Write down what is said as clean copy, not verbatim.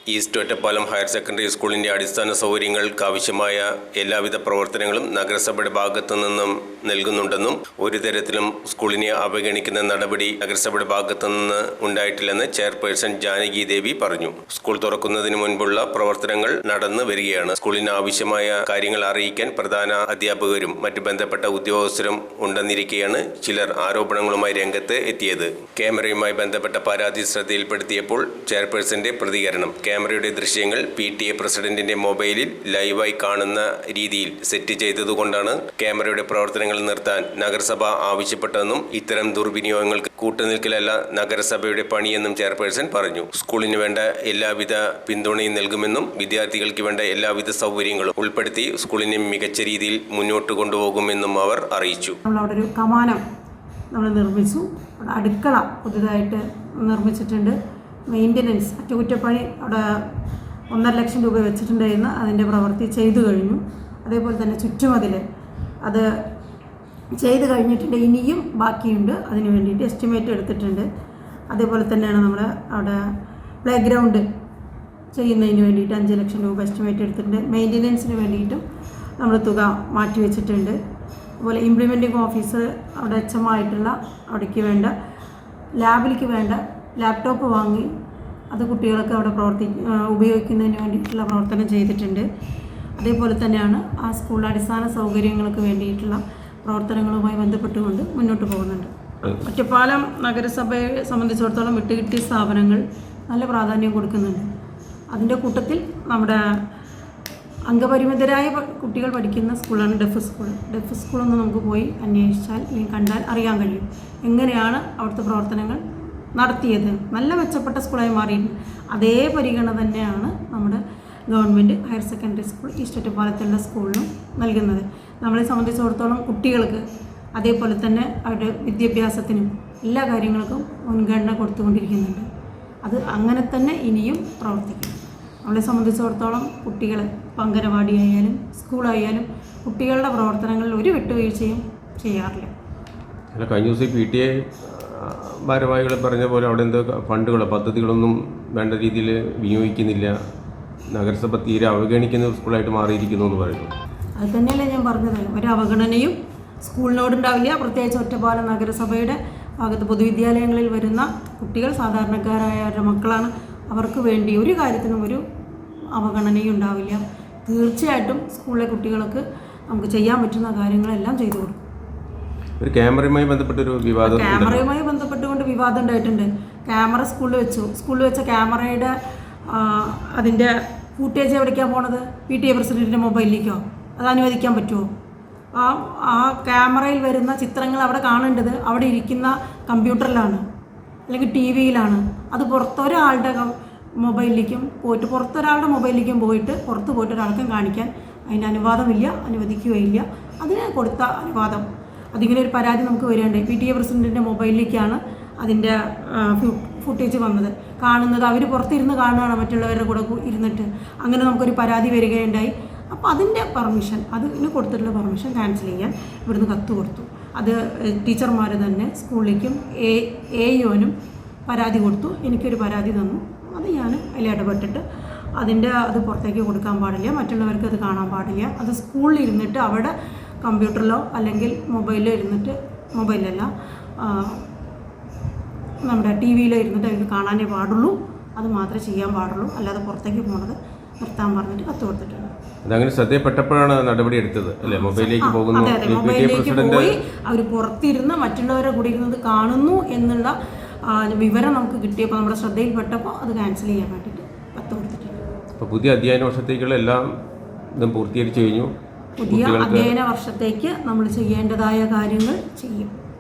East Ottapalam higher secondary സ്കൂളിൻ്റെ അടിസ്ഥാന സൗകര്യങ്ങൾക്കാവശ്യമായ എല്ലാവിധ പ്രവർത്തനങ്ങളും നഗരസഭയുടെ ഭാഗത്തു നിന്നും നൽകുന്നുണ്ടെന്നും ഒരു തരത്തിലും സ്കൂളിനെ അവഗണിക്കുന്ന നടപടി നഗരസഭയുടെ ഭാഗത്തു നിന്ന് ഉണ്ടായിട്ടില്ലെന്ന് ചെയർപേഴ്സൺ ജാനകി ദേവി പറഞ്ഞു. സ്കൂൾ തുറക്കുന്നതിന് മുൻപുള്ള പ്രവർത്തനങ്ങൾ നടന്നു വരികയാണ്. സ്കൂളിന് ആവശ്യമായ കാര്യങ്ങൾ അറിയിക്കാൻ പ്രധാന അധ്യാപകരും മറ്റു ബന്ധപ്പെട്ട ഉദ്യോഗസ്ഥരും ഉണ്ടെന്നിരിക്കെയാണ് ചിലർ ആരോപണങ്ങളുമായി രംഗത്ത് എത്തിയത്. ക്യാമറയുമായി ബന്ധപ്പെട്ട പരാതി ശ്രദ്ധയിൽപ്പെടുത്തിയപ്പോൾ ചെയർപേഴ്സന്റെ പ്രതികരണം: ക്യാമറയുടെ ദൃശ്യങ്ങൾ PTA പ്രസിഡന്റിന്റെ മൊബൈലിൽ ലൈവായി കാണുന്ന രീതിയിൽ സെറ്റ് ചെയ്തതുകൊണ്ടാണ് ക്യാമറയുടെ പ്രവർത്തനങ്ങൾ നിർത്താൻ നഗരസഭ ആവശ്യപ്പെട്ടതെന്നും ഇത്തരം ദുർവിനിയോഗങ്ങൾക്ക് കൂട്ടുനിൽക്കലല്ല നഗരസഭയുടെ പണിയെന്നും ചെയർപേഴ്സൺ പറഞ്ഞു. സ്കൂളിന് വേണ്ട എല്ലാവിധ പിന്തുണയും നൽകുമെന്നും വിദ്യാർത്ഥികൾക്ക് വേണ്ട എല്ലാവിധ സൗകര്യങ്ങളും ഉൾപ്പെടുത്തി സ്കൂളിനെ മികച്ച രീതിയിൽ മുന്നോട്ട് കൊണ്ടുപോകുമെന്നും അവർ അറിയിച്ചു. നമ്മളവിടെ ഒരു കമാനം നമ്മൾ നിർമ്മിച്ചു. അടുക്കള പുതുതായിട്ട് നിർമ്മിച്ചിട്ടുണ്ട്. മെയിൻ്റനൻസ് അറ്റകുറ്റപ്പണി അവിടെ 1.5 ലക്ഷം രൂപ വെച്ചിട്ടുണ്ടായിരുന്നു. അതിൻ്റെ പ്രവൃത്തി ചെയ്തു കഴിഞ്ഞു. അതേപോലെ തന്നെ ചുറ്റുമതിൽ അത് ചെയ്ത് കഴിഞ്ഞിട്ടുണ്ട്. ഇനിയും ബാക്കിയുണ്ട്. അതിന് വേണ്ടിയിട്ട് എസ്റ്റിമേറ്റ് എടുത്തിട്ടുണ്ട്. അതേപോലെ തന്നെയാണ് നമ്മൾ അവിടെ പ്ലേ ഗ്രൗണ്ട് ചെയ്യുന്നതിന് വേണ്ടിയിട്ട് 5 ലക്ഷം രൂപ എസ്റ്റിമേറ്റ് എടുത്തിട്ടുണ്ട്. മെയിൻ്റനൻസിന് വേണ്ടിയിട്ടും നമ്മൾ തുക മാറ്റി വെച്ചിട്ടുണ്ട്. അതുപോലെ ഇംപ്ലിമെൻറ്റിംഗ് ഓഫീസർ അവിടെ എച്ചമായിട്ടുള്ള അവിടേക്ക് വേണ്ട ലാബിലേക്ക് വേണ്ട ലാപ്ടോപ്പ് വാങ്ങി അത് കുട്ടികൾക്ക് അവിടെ ഉപയോഗിക്കുന്നതിന് വേണ്ടിയിട്ടുള്ള പ്രവർത്തനം ചെയ്തിട്ടുണ്ട്. അതേപോലെ തന്നെയാണ് ആ സ്കൂളിലെ അടിസ്ഥാന സൗകര്യങ്ങൾക്ക് വേണ്ടിയിട്ടുള്ള പ്രവർത്തനങ്ങളുമായി ബന്ധപ്പെട്ടുകൊണ്ട് മുന്നോട്ട് പോകുന്നുണ്ട്. ഒറ്റപ്പാലം നഗരസഭയെ സംബന്ധിച്ചിടത്തോളം വിട്ടുകിട്ടിയ സ്ഥാപനങ്ങൾ നല്ല പ്രാധാന്യം കൊടുക്കുന്നുണ്ട്. അതിൻ്റെ കൂട്ടത്തിൽ നമ്മുടെ അംഗപരിമിതരായ കുട്ടികൾ പഠിക്കുന്ന സ്കൂളാണ് ഡെഫ് സ്കൂൾ. ഡെഫ് സ്കൂളൊന്ന് നമുക്ക് പോയി അന്വേഷിച്ചാൽ അല്ലെങ്കിൽ കണ്ടാൽ അറിയാൻ കഴിയും എങ്ങനെയാണ് അവിടുത്തെ പ്രവർത്തനങ്ങൾ നടത്തിയത്. നല്ല മെച്ചപ്പെട്ട സ്കൂളായി മാറിയിട്ടുണ്ട്. അതേ പരിഗണന തന്നെയാണ് നമ്മുടെ government higher secondary school east ഒറ്റപ്പാലത്തുള്ള സ്കൂളിനും നൽകുന്നത്. നമ്മളെ സംബന്ധിച്ചിടത്തോളം കുട്ടികൾക്ക് അതേപോലെ തന്നെ അവരുടെ വിദ്യാഭ്യാസത്തിനും എല്ലാ കാര്യങ്ങൾക്കും മുൻഗണന കൊടുത്തുകൊണ്ടിരിക്കുന്നുണ്ട്. അത് അങ്ങനെ തന്നെ ഇനിയും പ്രവർത്തിക്കും. നമ്മളെ സംബന്ധിച്ചിടത്തോളം കുട്ടികൾ അംഗനവാടി ആയാലും സ്കൂളായാലും കുട്ടികളുടെ പ്രവർത്തനങ്ങളിൽ ഒരു വിട്ടുവീഴ്ചയും ചെയ്യാറില്ല. കഴിഞ്ഞ ദിവസം PTA ഭാരവാഹികൾ പറഞ്ഞ പോലെ അവിടെ എന്തോ ഫണ്ടുകളോ പദ്ധതികളൊന്നും വേണ്ട രീതിയിൽ വിനിയോഗിക്കുന്നില്ല, നഗരസഭ തീരെ അവഗണിക്കുന്ന സ്കൂളായിട്ട് മാറിയിരിക്കുന്നു എന്ന് പറയുന്നു. അത് തന്നെയല്ലേ ഞാൻ പറഞ്ഞത്. ഒരു അവഗണനയും സ്കൂളിനോടുണ്ടാവില്ല. പ്രത്യേകിച്ച് ഒറ്റപ്പാലം നഗരസഭയുടെ ഭാഗത്ത് പൊതുവിദ്യാലയങ്ങളിൽ വരുന്ന കുട്ടികൾ സാധാരണക്കാരായവരുടെ മക്കളാണ്. അവർക്ക് വേണ്ടി ഒരു കാര്യത്തിനും ഒരു അവഗണനയും ഉണ്ടാവില്ല. തീർച്ചയായിട്ടും സ്കൂളിലെ കുട്ടികൾക്ക് നമുക്ക് ചെയ്യാൻ പറ്റുന്ന കാര്യങ്ങളെല്ലാം ചെയ്തു കൊടുക്കും. ഒരു ക്യാമറയുമായി ബന്ധപ്പെട്ടൊരു വിവാദം ക്യാമറയുമായി ബന്ധപ്പെട്ടുകൊണ്ട് വിവാദം ഉണ്ടായിട്ടുണ്ട്. ക്യാമറ സ്കൂളിൽ വെച്ച ക്യാമറയുടെ അതിൻ്റെ ഫൂട്ടേജ് എവിടേക്കാണ് പോണത്? PTA പ്രസിഡന്റിൻ്റെ മൊബൈലിലേക്കോ? അത് അനുവദിക്കാൻ പറ്റുമോ? ആ ക്യാമറയിൽ വരുന്ന ചിത്രങ്ങൾ അവിടെ കാണേണ്ടത് അവിടെ ഇരിക്കുന്ന കമ്പ്യൂട്ടറിലാണ് അല്ലെങ്കിൽ TV-യിലാണ്. അത് പുറത്തൊരാളുടെ മൊബൈലിലേക്കും പോയിട്ട് പുറത്ത് പോയിട്ട് ഒരാൾക്കും കാണിക്കാൻ അതിൻ്റെ അനുവാദമില്ല, അനുവദിക്കുകയില്ല. അതിന് കൊടുത്ത അനുവാദം അതിങ്ങനെ ഒരു പരാതി നമുക്ക് വരികയുണ്ടായി. PTA പ്രസിഡന്റിൻ്റെ മൊബൈലിലേക്കാണ് അതിൻ്റെ ഫുട്ടേജ് വന്നത് കാണുന്നത്. അവർ പുറത്തിരുന്ന് കാണുകയാണ് മറ്റുള്ളവരുടെ കൂടെ ഇരുന്നിട്ട്. അങ്ങനെ നമുക്കൊരു പരാതി വരികയുണ്ടായി. അപ്പോൾ അതിൻ്റെ അതിന് കൊടുത്തിട്ടുള്ള പെർമിഷൻ ക്യാൻസൽ ചെയ്യാൻ ഇവിടുന്ന് കത്ത് കൊടുത്തു. അത് ടീച്ചർമാർ തന്നെ സ്കൂളിലേക്കും AEOനും പരാതി കൊടുത്തു. എനിക്കൊരു പരാതി തന്നു. അത് ഞാൻ അതിൽ ഇടപെട്ടിട്ട് അത് പുറത്തേക്ക് കൊടുക്കാൻ പാടില്ല, മറ്റുള്ളവർക്ക് അത് കാണാൻ പാടില്ല. അത് സ്കൂളിൽ ഇരുന്നിട്ട് അവിടെ കമ്പ്യൂട്ടറിലോ അല്ലെങ്കിൽ മൊബൈലിലോ ഇരുന്നിട്ട്, മൊബൈലല്ല നമ്മുടെ TV-യിലോ ഇരുന്നിട്ട് അവർക്ക് കാണാനേ പാടുള്ളൂ. അത് മാത്രമേ ചെയ്യാൻ പാടുള്ളൂ. അല്ലാതെ പുറത്തേക്ക് പോകുന്നത് നിർത്താൻ പറഞ്ഞിട്ട് കത്ത് കൊടുത്തിട്ടുണ്ട്. അതങ്ങനെ ശ്രദ്ധയപ്പെട്ടപ്പോഴാണ് നടപടി എടുത്തത് അല്ലേ? മൊബൈലിലേക്ക് പോകുന്നു. മൊബൈലിലേക്ക് പോയി അവർ പുറത്തിരുന്ന് മറ്റുള്ളവരെ കൂടി ഇരുന്നത് കാണുന്നു എന്നുള്ള വിവരം നമുക്ക് കിട്ടിയപ്പോൾ നമ്മുടെ ശ്രദ്ധയിൽപ്പെട്ടപ്പോൾ അത് ക്യാൻസൽ ചെയ്യാൻ വേണ്ടിയിട്ട് കത്ത് കൊടുത്തിട്ടുണ്ട്. അപ്പോൾ പുതിയ അധ്യയന വർഷത്തേക്കുള്ള എല്ലാം ഇതും പൂർത്തീകരിച്ചു കഴിഞ്ഞു. പുതിയ അധ്യയന വർഷത്തേക്ക് നമ്മൾ ചെയ്യേണ്ടതായ കാര്യങ്ങൾ ചെയ്യും.